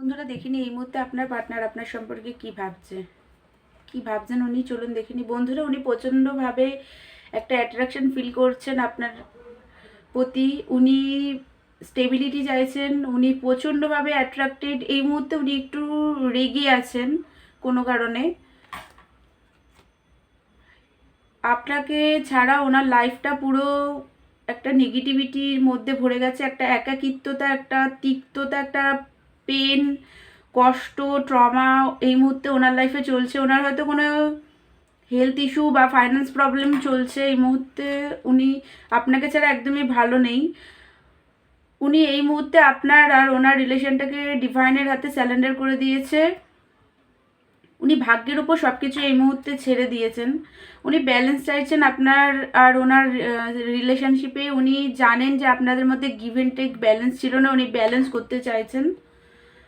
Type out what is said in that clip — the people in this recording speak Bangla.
বন্ধুরা দেখিনি এই মুহূর্তে আপনার পার্টনার আপনার সম্পর্কে কি ভাবছেন উনি, চলুন দেখিনি। বন্ধুরা, উনি প্রচণ্ডভাবে একটা অ্যাট্রাকশন ফিল করছেন আপনার প্রতি। উনি স্টেবিলিটি চাইছেন, উনি প্রচণ্ডভাবে অ্যাট্রাক্টেড। এই মুহূর্তে উনি একটু রেগে আছেন কোনো কারণে। আপনাকে ছাড়া ওনার লাইফটা পুরো একটা নেগেটিভিটির মধ্যে ভরে গেছে, একটা একাকিত্বতা, একটা তিক্ততা, একটা পেন, কষ্ট, ট্রমা এই মুহূর্তে ওনার লাইফে চলছে। ওনার হয়তো কোনো হেলথ ইস্যু বা ফাইন্যান্স প্রবলেম চলছে এই মুহূর্তে। উনি আপনাকে ছাড়া একদমই ভালো নেই। উনি এই মুহূর্তে আপনার আর ওনার রিলেশনটাকে ডিভাইনের হাতে স্যালেন্ডার করে দিয়েছে। উনি ভাগ্যের উপর সব কিছু এই মুহূর্তে ছেড়ে দিয়েছেন। উনি ব্যালেন্স চাইছেন আপনার আর ওনার রিলেশনশিপে। উনি জানেন যে আপনাদের মধ্যে গিভ অ্যান্ড টেক ব্যালেন্স ছিল না, উনি ব্যালেন্স করতে চাইছেন।